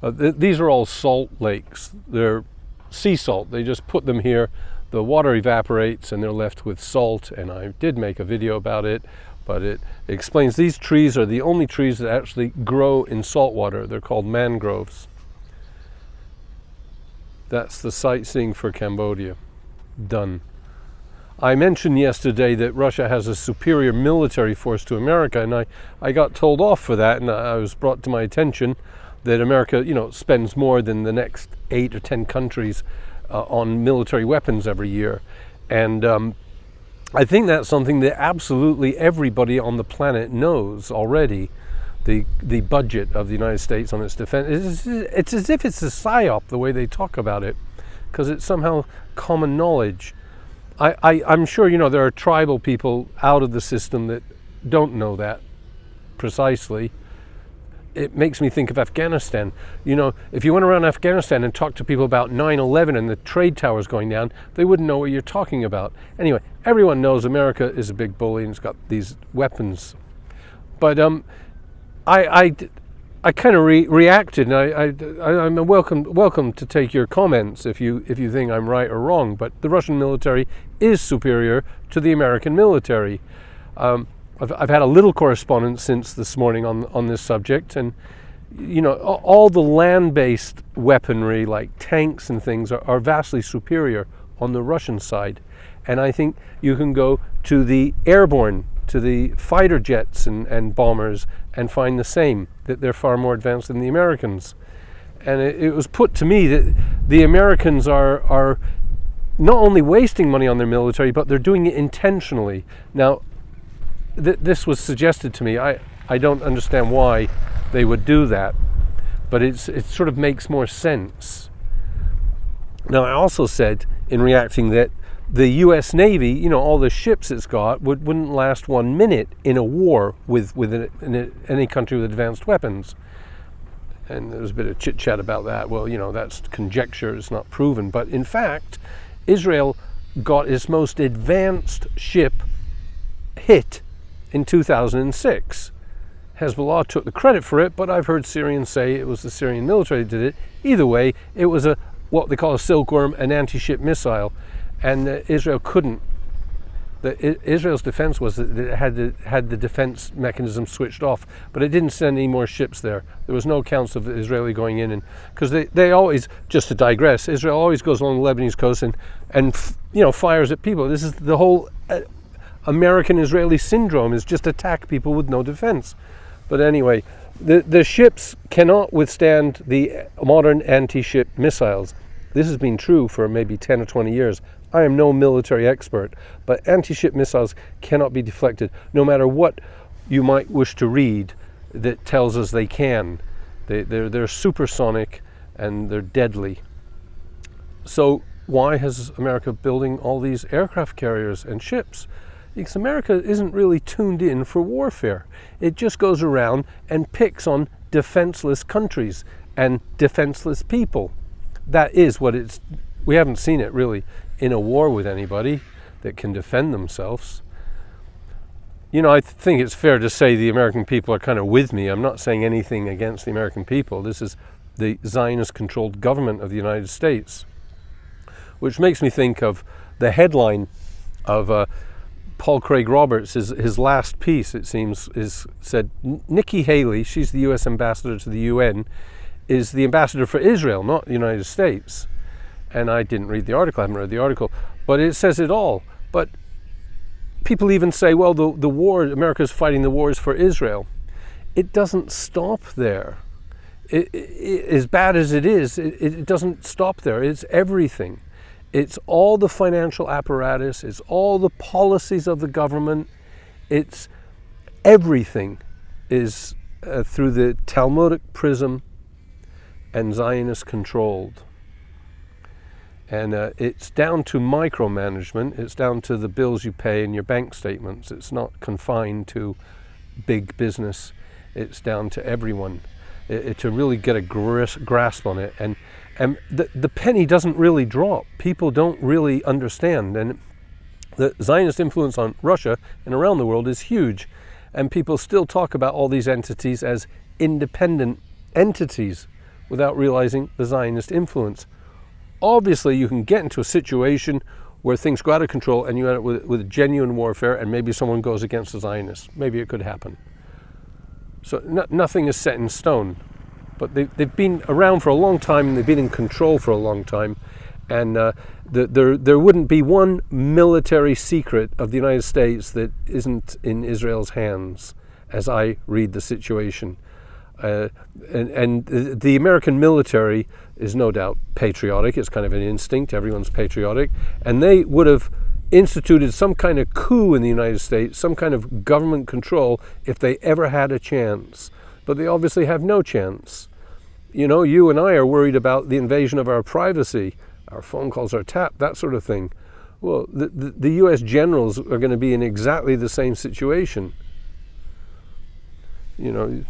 These are all salt lakes. They're sea salt. They just put them here. The water evaporates and they're left with salt. And I did make a video about it, but it explains these trees are the only trees that actually grow in salt water. They're called mangroves. That's the sightseeing for Cambodia. Done. I mentioned yesterday that Russia has a superior military force to America, and I got told off for that, and I was brought to my attention that America, spends more than the next 8 or 10 countries on military weapons every year. And I think that's something that absolutely everybody on the planet knows already. The budget of the United States on its defense, it's as if it's a psyop the way they talk about it, because it's somehow common knowledge. I'm sure there are tribal people out of the system that don't know that precisely. It makes me think of Afghanistan. If you went around Afghanistan and talked to people about 9/11 and the trade towers going down, they wouldn't know what you're talking about. Anyway, everyone knows America is a big bully and it's got these weapons. But I kind of reacted, and I'm welcome to take your comments if you think I'm right or wrong. But the Russian military is superior to the American military. I've had a little correspondence since this morning on this subject, and all the land-based weaponry like tanks and things are vastly superior on the Russian side. And I think you can go to the airborne, to the fighter jets and bombers, and find the same, that they're far more advanced than the Americans. And it was put to me that the Americans are not only wasting money on their military, but they're doing it intentionally. Now, this was suggested to me. I don't understand why they would do that, but it sort of makes more sense. Now, I also said in reacting that the U.S. Navy, all the ships it's got, wouldn't last 1 minute in a war with any country with advanced weapons. And there was a bit of chit-chat about that. Well, that's conjecture, it's not proven. But in fact, Israel got its most advanced ship hit in 2006. Hezbollah took the credit for it, but I've heard Syrians say it was the Syrian military that did it. Either way, it was what they call a silkworm, an anti-ship missile. And Israel couldn't. Israel's defense was that it had the defense mechanism switched off, but it didn't send any more ships there. There was no accounts of the Israeli going in, and because they always, just to digress, Israel always goes along the Lebanese coast and fires at people. This is the whole American-Israeli syndrome, is just attack people with no defense. But anyway, the ships cannot withstand the modern anti-ship missiles. This has been true for maybe 10 or 20 years. I am no military expert, but anti-ship missiles cannot be deflected, no matter what you might wish to read that tells us they can. They're supersonic and they're deadly. So why is America building all these aircraft carriers and ships? Because America isn't really tuned in for warfare. It just goes around and picks on defenseless countries and defenseless people. That is what it's. We haven't seen it really in a war with anybody that can defend themselves. I think it's fair to say the American people are kind of with me. I'm not saying anything against the American people. This is the Zionist-controlled government of the United States, which makes me think of the headline of Paul Craig Roberts. His last piece, it seems, said Nikki Haley, she's the U.S. ambassador to the UN, is the ambassador for Israel, not the United States. And I didn't read the article, I haven't read the article, but it says it all. But people even say, well, the war, America's fighting the wars for Israel. It doesn't stop there. As bad as it is, it doesn't stop there. It's everything. It's all the financial apparatus, it's all the policies of the government, it's everything is through the Talmudic prism and Zionist controlled. And it's down to micromanagement, it's down to the bills you pay in your bank statements. It's not confined to big business, it's down to everyone. To really get a grasp on it. And the penny doesn't really drop. People don't really understand. And the Zionist influence on Russia and around the world is huge. And people still talk about all these entities as independent entities, without realizing the Zionist influence. Obviously, you can get into a situation where things go out of control and you end up with genuine warfare, and maybe someone goes against the Zionists. Maybe it could happen. So nothing is set in stone. But they've been around for a long time, and they've been in control for a long time. And there wouldn't be one military secret of the United States that isn't in Israel's hands, as I read the situation. And the American military is no doubt patriotic. It's kind of an instinct. Everyone's patriotic. And they would have instituted some kind of coup in the United States, some kind of government control, if they ever had a chance. But they obviously have no chance. You know, you and I are worried about the invasion of our privacy. Our phone calls are tapped, that sort of thing. Well, the U.S. generals are going to be in exactly the same situation. You know,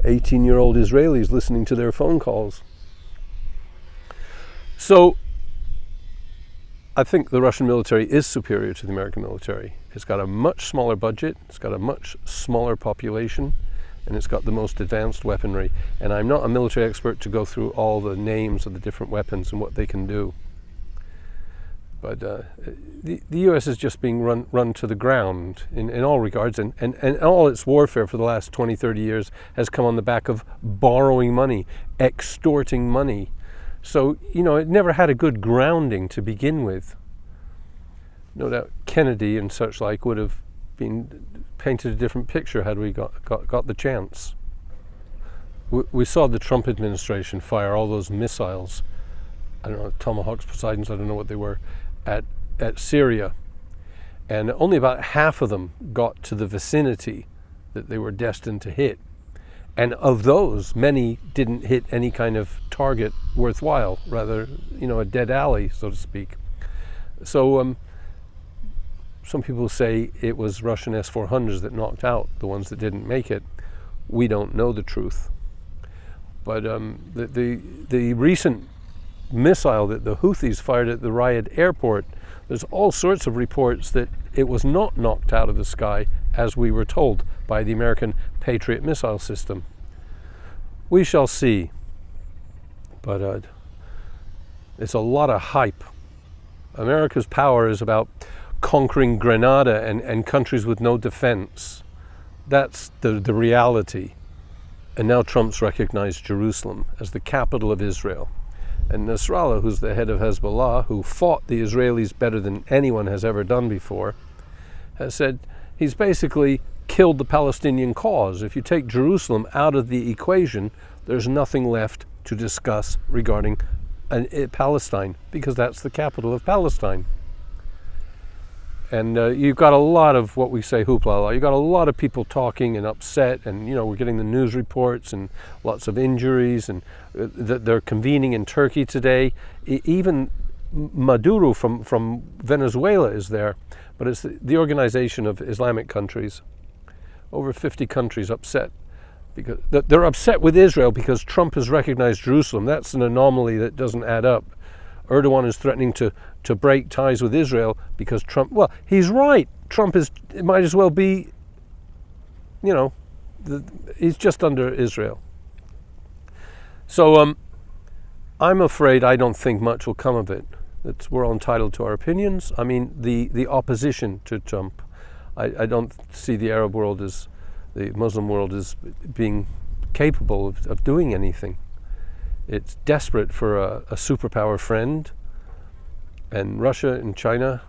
18-year-old Israelis listening to their phone calls. So, I think the Russian military is superior to the American military. It's got a much smaller budget, it's got a much smaller population, and it's got the most advanced weaponry. And I'm not a military expert to go through all the names of the different weapons and what they can do. But the U.S. is just being run to the ground in all regards, and all its warfare for the last 20, 30 years has come on the back of borrowing money, extorting money. So, you know, it never had a good grounding to begin with. No doubt Kennedy and such like would have been painted a different picture had we got the chance. We saw the Trump administration fire all those missiles, I don't know, Tomahawks, Poseidons, I don't know what they were, at Syria. And only about half of them got to the vicinity that they were destined to hit. And of those, many didn't hit any kind of target worthwhile, rather, you know, a dead alley, so to speak. So some people say it was Russian S-400s that knocked out the ones that didn't make it. We don't know the truth. But the recent missile that the Houthis fired at the Riyadh airport, there's all sorts of reports that it was not knocked out of the sky, as we were told by the American Patriot missile system. We shall see. But it's a lot of hype. America's power is about conquering Grenada and countries with no defense. That's the reality. And now Trump's recognized Jerusalem as the capital of Israel. And Nasrallah, who's the head of Hezbollah, who fought the Israelis better than anyone has ever done before, has said he's basically killed the Palestinian cause. If you take Jerusalem out of the equation, there's nothing left to discuss regarding Palestine, because that's the capital of Palestine. And you've got a lot of what we say hoopla. You've got a lot of people talking and upset, and you know, we're getting the news reports and lots of injuries, and they're convening in Turkey today. Even Maduro from Venezuela is there, but it's the Organization of Islamic Countries. Over 50 countries upset. Because they're upset with Israel because Trump has recognized Jerusalem. That's an anomaly that doesn't add up. Erdogan is threatening to break ties with Israel because Trump, well, he's right. Trump might as well be, you know, he's just under Israel. So I'm afraid I don't think much will come of it. We're all entitled to our opinions. I mean, the opposition to Trump, I don't see the Arab world as, the Muslim world as being capable of doing anything. It's desperate for a superpower friend, and Russia and China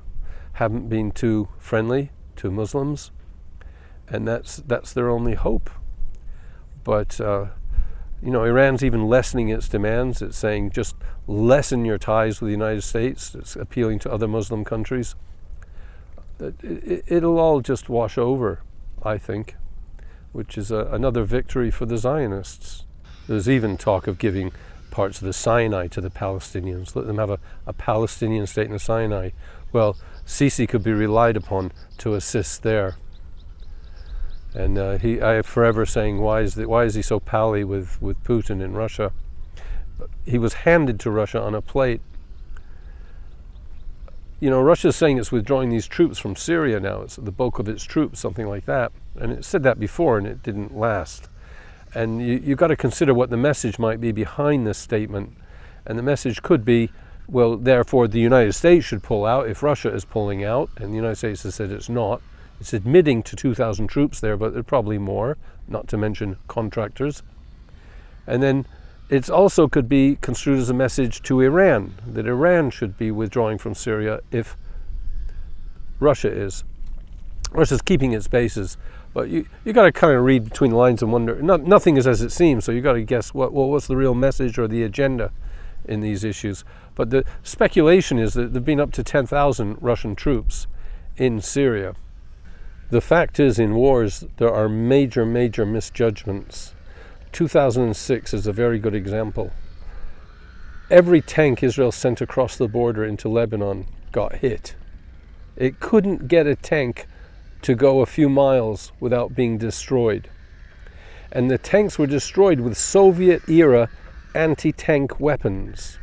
haven't been too friendly to Muslims, and that's their only hope. But you know, Iran's even lessening its demands. It's saying just lessen your ties with the United States. It's appealing to other Muslim countries. It'll all just wash over, I think, which is another victory for the Zionists. There's even talk of giving parts of the Sinai to the Palestinians, let them have a Palestinian state in the Sinai. Well, Sisi could be relied upon to assist there. And I am forever saying, why is he so pally with Putin in Russia? He was handed to Russia on a plate. You know, Russia's saying it's withdrawing these troops from Syria now. It's the bulk of its troops, something like that. And it said that before, and it didn't last. And you've got to consider what the message might be behind this statement. And the message could be, well, therefore the United States should pull out if Russia is pulling out, and the United States has said it's not. It's admitting to 2,000 troops there, but there are probably more, not to mention contractors. And then it also could be construed as a message to Iran, that Iran should be withdrawing from Syria if Russia is. Russia's keeping its bases, but you got to kind of read between the lines and wonder. Nothing is as it seems, so you got to guess what's the real message or the agenda in these issues. But the speculation is that there have been up to 10,000 Russian troops in Syria. The fact is, in wars, there are major misjudgments. 2006 is a very good example. Every tank Israel sent across the border into Lebanon got hit. It couldn't get a tank to go a few miles without being destroyed. And the tanks were destroyed with Soviet-era anti-tank weapons.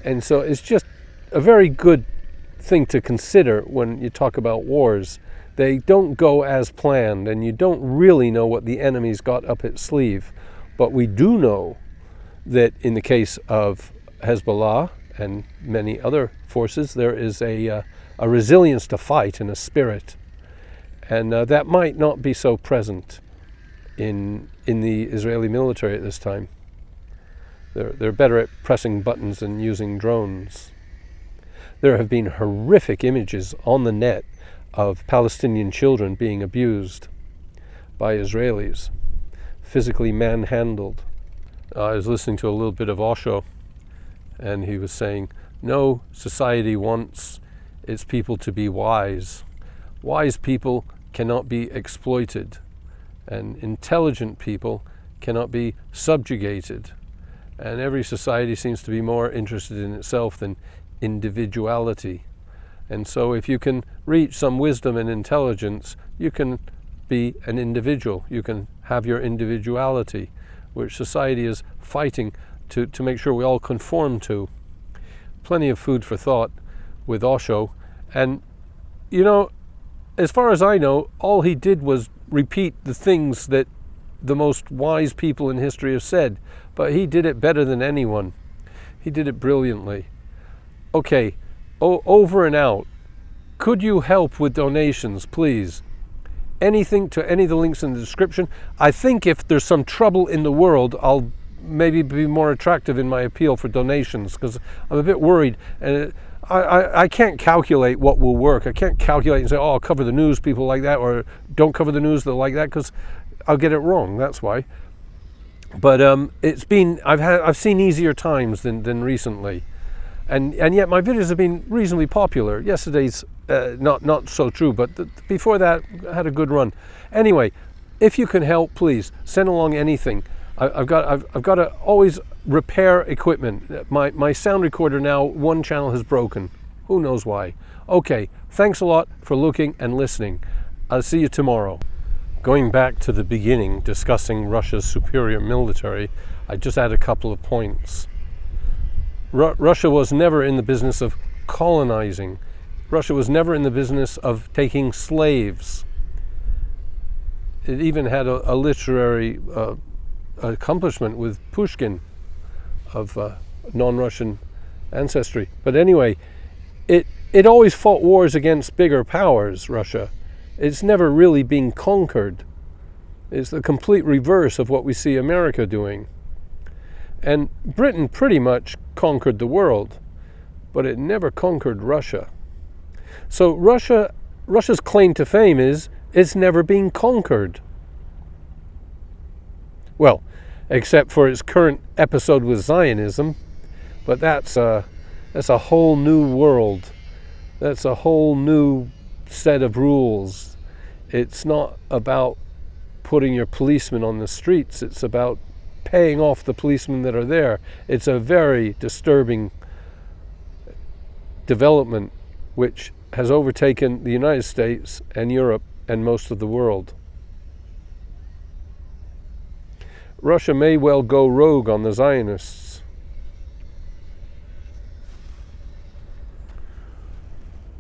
And so it's just a very good thing to consider when you talk about wars. They don't go as planned, and you don't really know what the enemy's got up its sleeve. But we do know that in the case of Hezbollah and many other forces, there is a resilience to fight and a spirit. And that might not be so present in the Israeli military at this time. They're better at pressing buttons and using drones. There have been horrific images on the net of Palestinian children being abused by Israelis, physically manhandled. I was listening to a little bit of Osho, and he was saying, no society wants its people to be wise. Wise people cannot be exploited, and intelligent people cannot be subjugated. And every society seems to be more interested in itself than individuality. And so if you can reach some wisdom and intelligence, you can be an individual. You can have your individuality, which society is fighting to make sure we all conform to. Plenty of food for thought with Osho. And, you know, as far as I know, all he did was repeat the things that the most wise people in history have said. But he did it better than anyone. He did it brilliantly. Okay. Over and out. Could you help with donations, please? Anything to any of the links in the description. I think if there's some trouble in the world, I'll maybe be more attractive in my appeal for donations, because I'm a bit worried. And I can't calculate what will work. I can't calculate and say, oh, I'll cover the news, people like that, or don't cover the news, they'll like that, because I'll get it wrong. That's why. But I've seen easier times than recently. And yet my videos have been reasonably popular. Yesterday's not so true, but before that I had a good run. Anyway, if you can help, please send along anything. I've got to always repair equipment. My sound recorder now, one channel has broken. Who knows why? Okay, thanks a lot for looking and listening. I'll see you tomorrow. Going back to the beginning, discussing Russia's superior military, I just add a couple of points. Russia was never in the business of colonizing. Russia was never in the business of taking slaves. It even had a literary accomplishment with Pushkin of non-Russian ancestry. But anyway, it always fought wars against bigger powers, Russia. It's never really been conquered. It's the complete reverse of what we see America doing. And Britain pretty much conquered the world, but it never conquered Russia. So Russia's claim to fame is it's never been conquered. Well, except for its current episode with Zionism, but that's a whole new world. That's a whole new set of rules. It's not about putting your policemen on the streets. It's about paying off the policemen that are there. It's a very disturbing development which has overtaken the United States and Europe and most of the world. Russia may well go rogue on the Zionists.